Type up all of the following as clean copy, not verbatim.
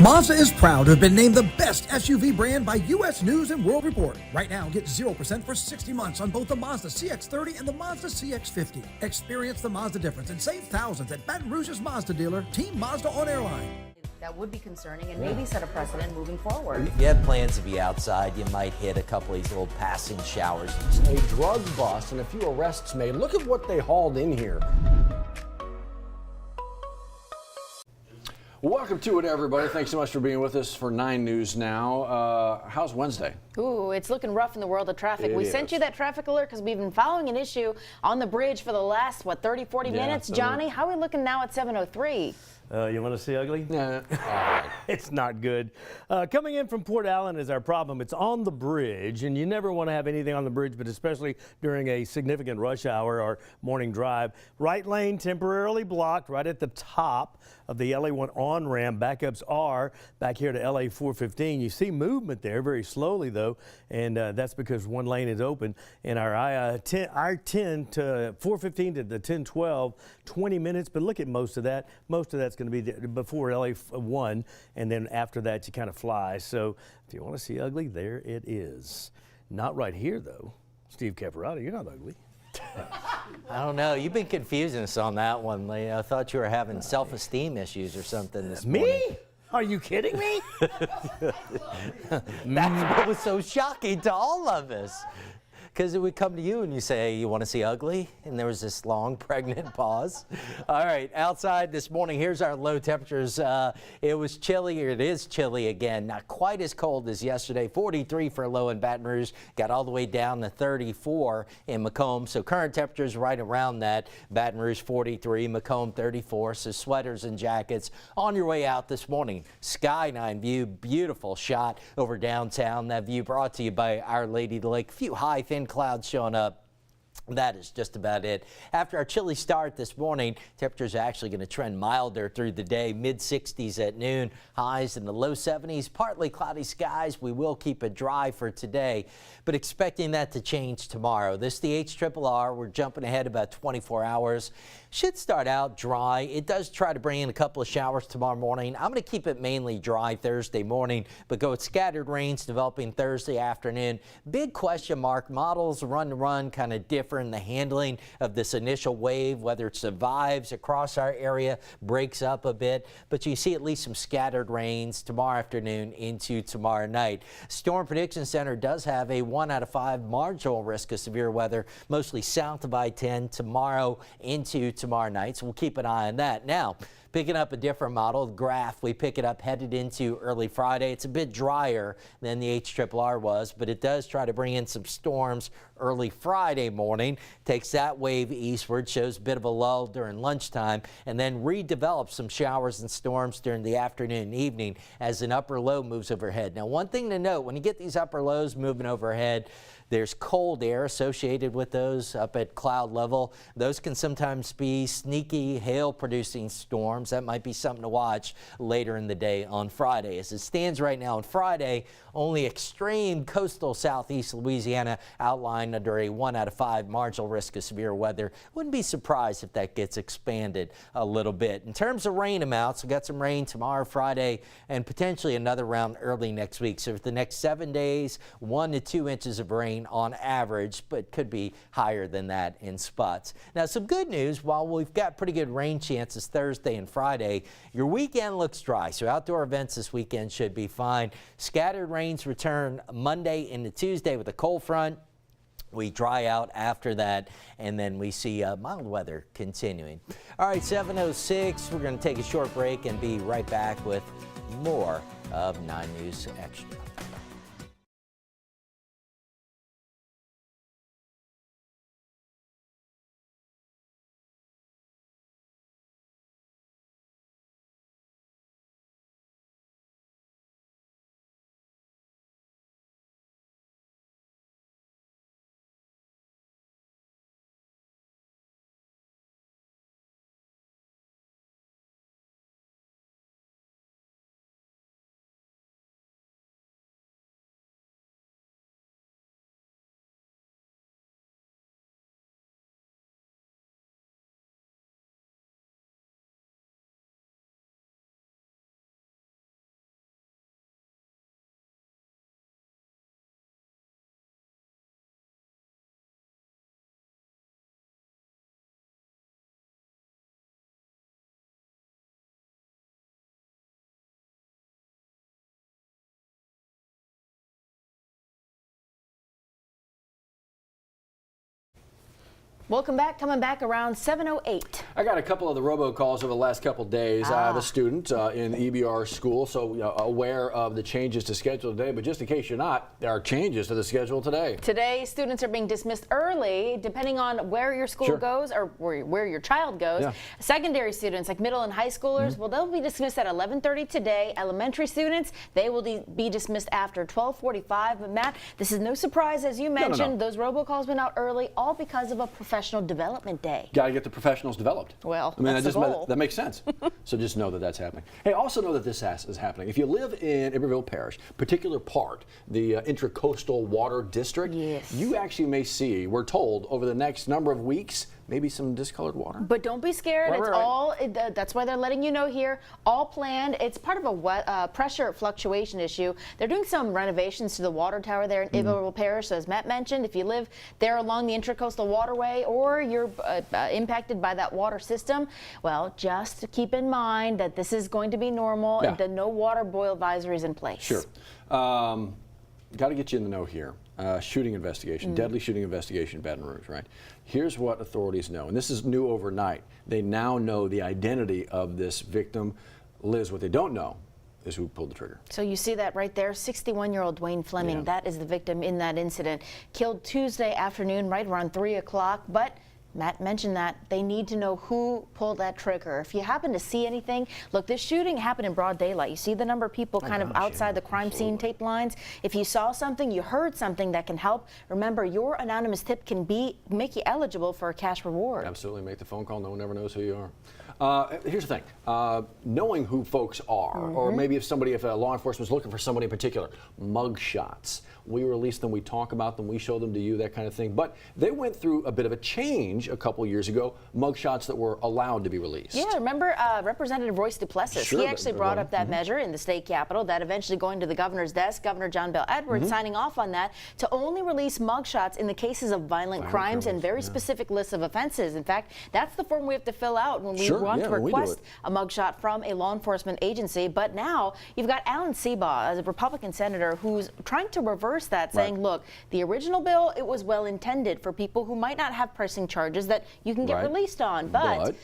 Mazda is proud to have been named the best SUV brand by U.S. News and World Report. Right now, get 0% for 60 months on both the Mazda CX-30 and the Mazda CX-50. Experience the Mazda difference and save thousands at Baton Rouge's Mazda dealer, Team Mazda on Airline. That would be concerning and maybe set a precedent moving forward. If you have plans to be outside, you might hit a couple of these little passing showers. A drug bust and a few arrests made. Look at what they hauled in here. Welcome to it, everybody. Thanks so much for being with us for 9 News Now. How's Wednesday? Ooh, it's looking rough in the world of traffic. We sent you that traffic alert because we've been following an issue on the bridge for the last, 30, 40 minutes. Johnny, how are we looking now at 7:03? You want to see ugly? Yeah. It's not good. Coming in from Port Allen is our problem. It's on the bridge, and you never want to have anything on the bridge, but especially during a significant rush hour or morning drive. Right lane temporarily blocked right at the top of the LA1 on-ramp. Backups are back here to LA 415. You see movement there very slowly, though, and that's because one lane is open. And our 10 to 415 to the 1012, 20 minutes, but look at most of that. Most of that's going to be before LA 1, and then after that you kind of fly. So if you want to see ugly, there it is. Not right here, though. Steve Caparotto, you're not ugly. I don't know. You've been confusing us on that one, Lee. I thought you were having self-esteem issues or something this morning. Me? Are you kidding me? That's what was so shocking to all of us. Because it would come to you and you say, hey, you want to see ugly? And there was this long, pregnant pause. All right, outside this morning, here's our low temperatures. It was chilly, or it is chilly again. Not quite as cold as yesterday. 43 for a low in Baton Rouge. Got all the way down to 34 in Macomb. So current temperatures right around that. Baton Rouge 43, Macomb 34. So sweaters and jackets on your way out this morning. Skyline view, beautiful shot over downtown. That view brought to you by Our Lady of the Lake. A few high, thin clouds showing up. That is just about it. After our chilly start this morning, temperatures are actually going to trend milder through the day. Mid-60s at noon, highs in the low 70s. Partly cloudy skies. We will keep it dry for today, but expecting that to change tomorrow. This is the HRRR. We're jumping ahead about 24 hours. Should start out dry. It does try to bring in a couple of showers tomorrow morning. I'm going to keep it mainly dry Thursday morning, but go with scattered rains developing Thursday afternoon. Big question mark. Models run to run kind of different. The handling of this initial wave, whether it survives across our area, breaks up a bit, but you see at least some scattered rains tomorrow afternoon into tomorrow night. Storm Prediction Center does have a 1 out of 5 marginal risk of severe weather, mostly south of I-10 tomorrow into tomorrow night, so we'll keep an eye on that. Now, picking up a different model, the graph, we pick it up headed into early Friday. It's a bit drier than the HRRR was, but it does try to bring in some storms early Friday morning. Takes that wave eastward, shows a bit of a lull during lunchtime, and then redevelops some showers and storms during the afternoon and evening as an upper low moves overhead. Now, one thing to note, when you get these upper lows moving overhead, there's cold air associated with those up at cloud level. Those can sometimes be sneaky hail-producing storms. That might be something to watch later in the day on Friday. As it stands right now on Friday, only extreme coastal southeast Louisiana outlined under a 1 out of 5 marginal risk of severe weather. Wouldn't be surprised if that gets expanded a little bit. In terms of rain amounts, we got some rain tomorrow, Friday, and potentially another round early next week. So for the next 7 days, 1 to 2 inches of rain on average, but could be higher than that in spots. Now, some good news, while we've got pretty good rain chances Thursday and Friday, your weekend looks dry, so outdoor events this weekend should be fine. Scattered rains return Monday into Tuesday with a cold front. We dry out after that, and then we see mild weather continuing. All right, 7:06, we're going to take a short break and be right back with more of 9 News Extra. Welcome back. Coming back around 7:08. I got a couple of the robocalls over the last couple of days. I have a student in EBR school, so aware of the changes to schedule today. But just in case you're not, there are changes to the schedule today. Today, students are being dismissed early, depending on where your school goes or where your child goes. Yeah. Secondary students, like middle and high schoolers, well, they'll be dismissed at 11:30 today. Elementary students, they will be dismissed after 12:45. But Matt, this is no surprise, as you mentioned. Those robocalls went out early, all because of a professional development day. Got to get the professionals developed. Well, I mean, that's the goal. that makes sense. So just know that that's happening. Hey, also know that this is happening. If you live in Iberville Parish, particular part, the Intracoastal Water District, you actually may see, we're told, over the next number of weeks, maybe some discolored water. But don't be scared. It's all, that's why they're letting you know here, all planned. It's part of a pressure fluctuation issue. They're doing some renovations to the water tower there in Iberville Parish. So as Matt mentioned, if you live there along the Intracoastal Waterway or you're impacted by that water system, well, just keep in mind that this is going to be normal and the no water boil advisory is in place. Sure. Got to get you in the know here. Shooting investigation, deadly shooting investigation in Baton Rouge, right? Here's what authorities know, and this is new overnight. They now know the identity of this victim. Liz, what they don't know is who pulled the trigger. So you see that right there, 61-year-old Dwayne Fleming. That is the victim in that incident. Killed Tuesday afternoon, right around 3 o'clock, but Matt mentioned that they need to know who pulled that trigger. If you happen to see anything, look, this shooting happened in broad daylight. You see the number of people kind of outside the crime scene tape lines. If you saw something, you heard something that can help, remember your anonymous tip can make you eligible for a cash reward. Absolutely, make the phone call. No one ever knows who you are. Here's the thing, knowing who folks are, or maybe if law enforcement is looking for somebody in particular, mug shots. We release them, we talk about them, we show them to you, that kind of thing. But they went through a bit of a change a couple years ago, mugshots that were allowed to be released. Yeah, remember Representative Royce Duplessis? He actually brought up that measure in the state capitol, that eventually going to the governor's desk, Governor John Bel Edwards signing off on that to only release mugshots in the cases of violent crimes and very specific lists of offenses. In fact, that's the form we have to fill out when we want to request a mugshot from a law enforcement agency. But now you've got Alan Seabaugh as a Republican senator who's trying to reverse that, saying, look, the original bill, it was well intended for people who might not have pressing charges that you can get released on. But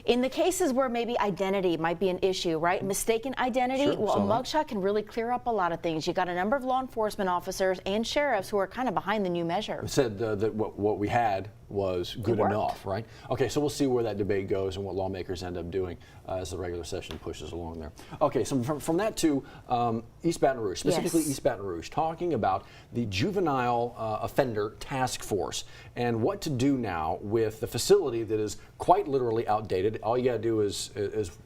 in the cases where maybe identity might be an issue, right? Mistaken identity, well, a mugshot can really clear up a lot of things. You got a number of law enforcement officers and sheriffs who are kind of behind the new measure. It said that what we had was good enough, right? Okay, so we'll see where that debate goes and what lawmakers end up doing as the regular session pushes along there. Okay, so from that to East Baton Rouge, specifically East Baton Rouge, talking about the Juvenile Offender Task Force and what to do now with the facility that is quite literally outdated. All you got to do is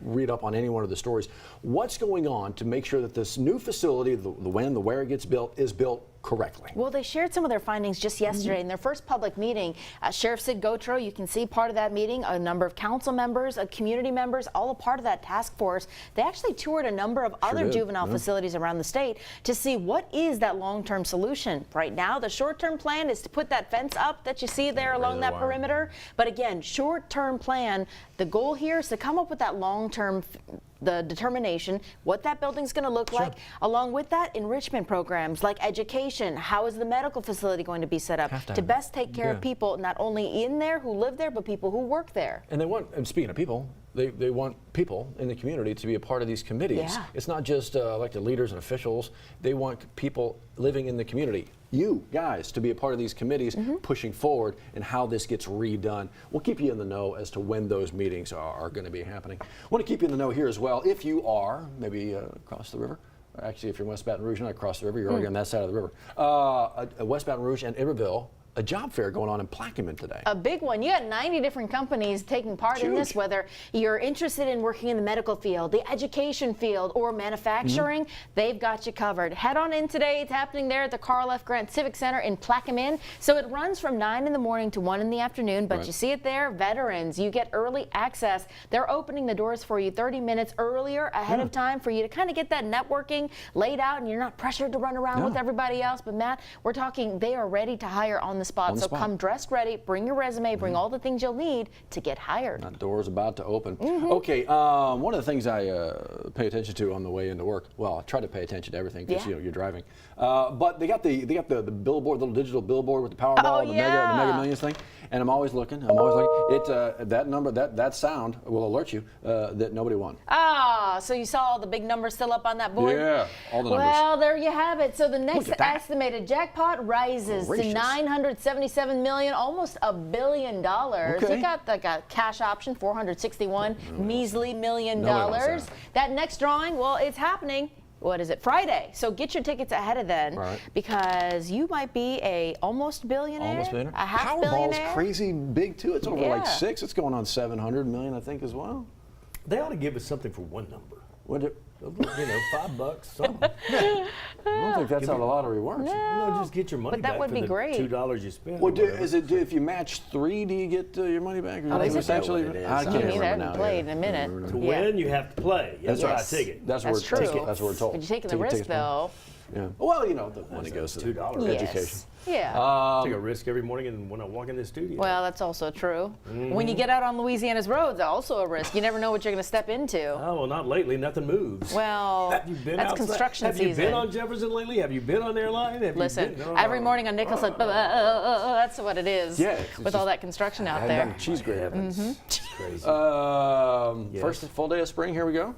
read up on any one of the stories. What's going on to make sure that this new facility, the when, the where it gets built, is built correctly? Well, they shared some of their findings just yesterday in their first public meeting. Sheriff Sid Gotro, you can see part of that meeting, a number of council members, community members, all a part of that task force. They actually toured a number of other juvenile facilities around the state to see what is that long-term solution. Right now, the short-term plan is to put that fence up that you see there along that perimeter. But again, short-term plan, the goal here is to come up with that long-term the determination, what that building's going to look like. Along with that, enrichment programs like education. How is the medical facility going to be set up to best take care of people not only in there who live there, but people who work there? And they want, and speaking of people, they want people in the community to be a part of these committees. It's not just elected leaders and officials. They want people living in the community, you guys, to be a part of these committees pushing forward and how this gets redone. We'll keep you in the know as to when those meetings are going to be happening. I want to keep you in the know here as well. If you are maybe across the river, actually if you're in West Baton Rouge, you're not across the river, you're already on that side of the river. West Baton Rouge and Iberville, a job fair going on in Plaquemine today. A big one. You got 90 different companies taking part in this, whether you're interested in working in the medical field, the education field, or manufacturing, they've got you covered. Head on in today. It's happening there at the Carl F. Grant Civic Center in Plaquemine. So it runs from 9 in the morning to 1 in the afternoon, but you see it there, veterans, you get early access. They're opening the doors for you 30 minutes earlier ahead of time for you to kind of get that networking laid out and you're not pressured to run around with everybody else. But Matt, we're talking they are ready to hire on the spot. So come dressed ready, bring your resume, bring all the things you'll need to get hired. That door's about to open. Okay, one of the things I pay attention to on the way into work, well, I try to pay attention to everything because you're driving. But they got the billboard, little digital billboard with the Powerball, the Mega Millions thing, and I'm always looking. That number, that sound will alert you that nobody won. Ah, so you saw all the big numbers still up on that board? Yeah, all the numbers. Well, there you have it. So the next estimated jackpot rises to $977 million, almost $1 billion. Okay. You got the cash option, $461 measly million. That. That next drawing, well, it's happening. What is it? Friday. So get your tickets ahead of then, because you might be a almost billionaire. Almost billionaire. A half Powerball's billionaire. crazy big too. It's over like 6. It's going on 700 million, I think, as well. They ought to give us something for one number. What? $5, something. I don't think that's how the lottery works. No, just get your money But back that would for be the great. $2 you spent. Well, if you match 3, do you get your money back? Or is it? essentially, I can't remember I haven't now. played in a minute. To win, you have to play. That's Buy right. a ticket. That's true. That's what we're told. But you're taking the risk, though. Yeah. Well, the money goes to $2. education. Yeah. Take a risk every morning and when I walk in the studio. Well, that's also true. When you get out on Louisiana's roads, also a risk. You never know what you're going to step into. Oh, well, not lately. Nothing moves. Well, have you been that's outside? construction Have season. you been on Jefferson lately? Have you been on Airline? Listen, every morning on Nichols, that's what it is. Yeah, with all that construction out there. Cheese grater. It's crazy. First full day of spring. Here we go.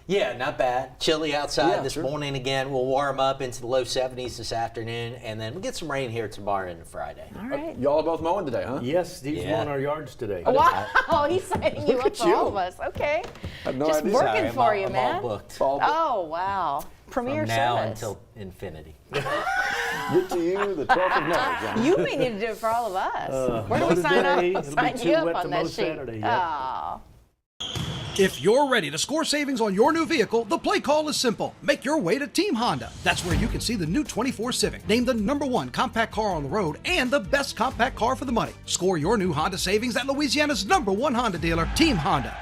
Yeah, not bad. Chilly outside this morning again. We'll warm up into the low 70s this afternoon, and then we'll get some rain here tomorrow into Friday. All right. Y'all are both mowing today, huh? Yes, Steve's mowing our yards today. Wow, he's signing you up for all of us. Okay. I have no Just idea. working for you, I'm man. all booked. Oh, wow. Premier From now service. until infinity. Get to you the 12th of May, John. You may need to do it for all of us. Where do we sign up? Sign you up on that sheet. Saturday, Oh. If you're ready to score savings on your new vehicle, the play call is simple. Make your way to Team Honda. That's where you can see the new 24 Civic, named the #1 compact car on the road and the best compact car for the money. Score your new Honda savings at Louisiana's #1 Honda dealer, Team Honda.